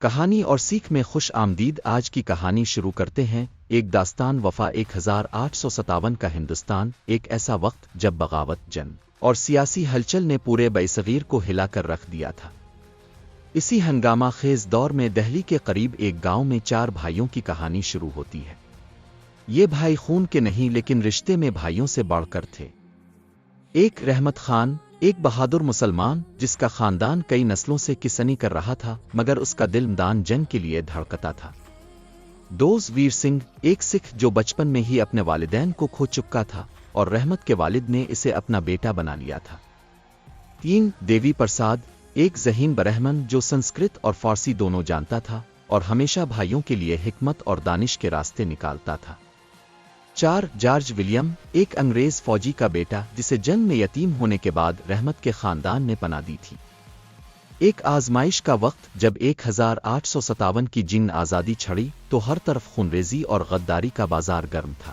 کہانی اور سیکھ میں خوش آمدید۔ آج کی کہانی شروع کرتے ہیں۔ ایک داستان وفا 1857 کا ہندوستان، ایک ایسا وقت جب بغاوت، جنگ اور سیاسی ہلچل نے پورے برصغیر کو ہلا کر رکھ دیا تھا۔ اسی ہنگامہ خیز دور میں دہلی کے قریب ایک گاؤں میں چار بھائیوں کی کہانی شروع ہوتی ہے۔ یہ بھائی خون کے نہیں لیکن رشتے میں بھائیوں سے بڑھ کر تھے۔ ایک رحمت خان، ایک بہادر مسلمان جس کا خاندان کئی نسلوں سے کسانی کر رہا تھا، مگر اس کا دل میدان جنگ کے لیے دھڑکتا تھا۔ دوز ویر سنگھ، ایک سکھ جو بچپن میں ہی اپنے والدین کو کھو چکا تھا اور رحمت کے والد نے اسے اپنا بیٹا بنا لیا تھا۔ تین، دیوی پرساد، ایک ذہین برہمن جو سنسکرت اور فارسی دونوں جانتا تھا اور ہمیشہ بھائیوں کے لیے حکمت اور دانش کے راستے نکالتا تھا۔ چار، جارج ولیم، ایک انگریز فوجی کا بیٹا جسے جنگ میں یتیم ہونے کے بعد رحمت کے خاندان نے پناہ دی تھی۔ ایک آزمائش کا وقت جب 1857 کی جنگ آزادی چھڑی تو ہر طرف خونریزی اور غداری کا بازار گرم تھا۔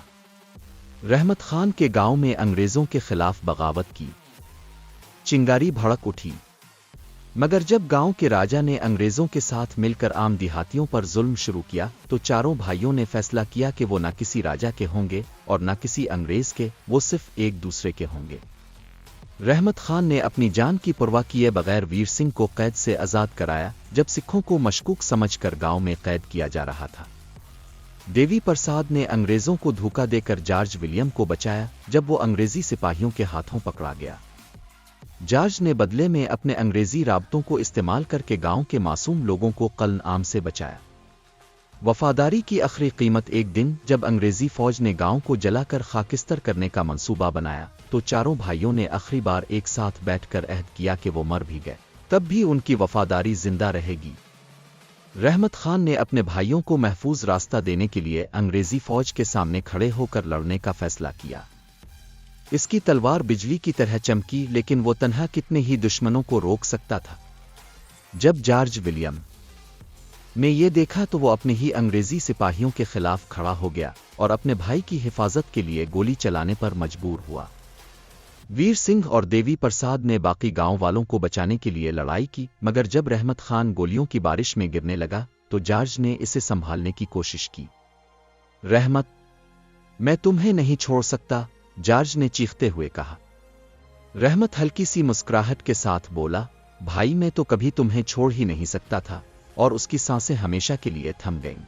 رحمت خان کے گاؤں میں انگریزوں کے خلاف بغاوت کی چنگاری بھڑک اٹھی، مگر جب گاؤں کے راجا نے انگریزوں کے ساتھ مل کر عام دیہاتیوں پر ظلم شروع کیا تو چاروں بھائیوں نے فیصلہ کیا کہ وہ نہ کسی راجا کے ہوں گے اور نہ کسی انگریز کے، وہ صرف ایک دوسرے کے ہوں گے۔ رحمت خان نے اپنی جان کی پرواہ کیے بغیر ویر سنگھ کو قید سے آزاد کرایا جب سکھوں کو مشکوک سمجھ کر گاؤں میں قید کیا جا رہا تھا۔ دیوی پرساد نے انگریزوں کو دھوکہ دے کر جارج ولیم کو بچایا جب وہ انگریزی سپاہیوں کے ہاتھوں پکڑا گیا۔ جارج نے بدلے میں اپنے انگریزی رابطوں کو استعمال کر کے گاؤں کے معصوم لوگوں کو قتل عام سے بچایا۔ وفاداری کی آخری قیمت ایک دن جب انگریزی فوج نے گاؤں کو جلا کر خاکستر کرنے کا منصوبہ بنایا تو چاروں بھائیوں نے آخری بار ایک ساتھ بیٹھ کر عہد کیا کہ وہ مر بھی گئے تب بھی ان کی وفاداری زندہ رہے گی۔ رحمت خان نے اپنے بھائیوں کو محفوظ راستہ دینے کے لیے انگریزی فوج کے سامنے کھڑے ہو کر لڑنے کا فیصلہ کیا۔ اس کی تلوار بجلی کی طرح چمکی لیکن وہ تنہا کتنے ہی دشمنوں کو روک سکتا تھا۔ جب جارج ولیم نے یہ دیکھا تو وہ اپنے ہی انگریزی سپاہیوں کے خلاف کھڑا ہو گیا اور اپنے بھائی کی حفاظت کے لیے گولی چلانے پر مجبور ہوا۔ ویر سنگھ اور دیوی پرساد نے باقی گاؤں والوں کو بچانے کے لیے لڑائی کی، مگر جب رحمت خان گولیوں کی بارش میں گرنے لگا تو جارج نے اسے سنبھالنے کی کوشش کی۔ رحمت، میں تمہیں نہیں چھوڑ سکتا، جارج نے چیختے ہوئے کہا۔ رحمت ہلکی سی مسکراہٹ کے ساتھ بولا، بھائی میں تو کبھی تمہیں چھوڑ ہی نہیں سکتا تھا، اور اس کی سانسیں ہمیشہ کے لیے تھم گئیں۔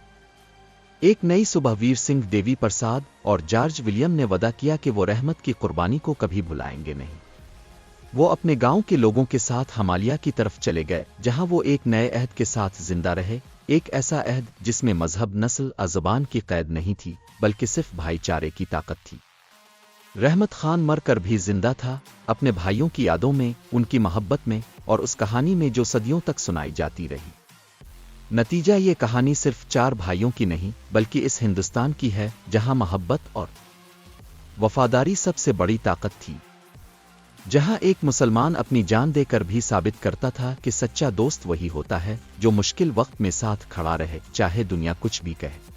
ایک نئی صبح ویر سنگھ، دیوی پرساد اور جارج ولیم نے وعدہ کیا کہ وہ رحمت کی قربانی کو کبھی بھلائیں گے نہیں۔ وہ اپنے گاؤں کے لوگوں کے ساتھ ہمالیہ کی طرف چلے گئے جہاں وہ ایک نئے عہد کے ساتھ زندہ رہے، ایک ایسا عہد جس میں مذہب، نسل اور زبان کی قید نہیں تھی بلکہ صرف بھائی چارے کی طاقت تھی۔ رحمت خان مر کر بھی زندہ تھا، اپنے بھائیوں کی یادوں میں، ان کی محبت میں اور اس کہانی میں جو صدیوں تک سنائی جاتی رہی۔ نتیجہ، یہ کہانی صرف چار بھائیوں کی نہیں بلکہ اس ہندوستان کی ہے جہاں محبت اور وفاداری سب سے بڑی طاقت تھی، جہاں ایک مسلمان اپنی جان دے کر بھی ثابت کرتا تھا کہ سچا دوست وہی ہوتا ہے جو مشکل وقت میں ساتھ کھڑا رہے، چاہے دنیا کچھ بھی کہے۔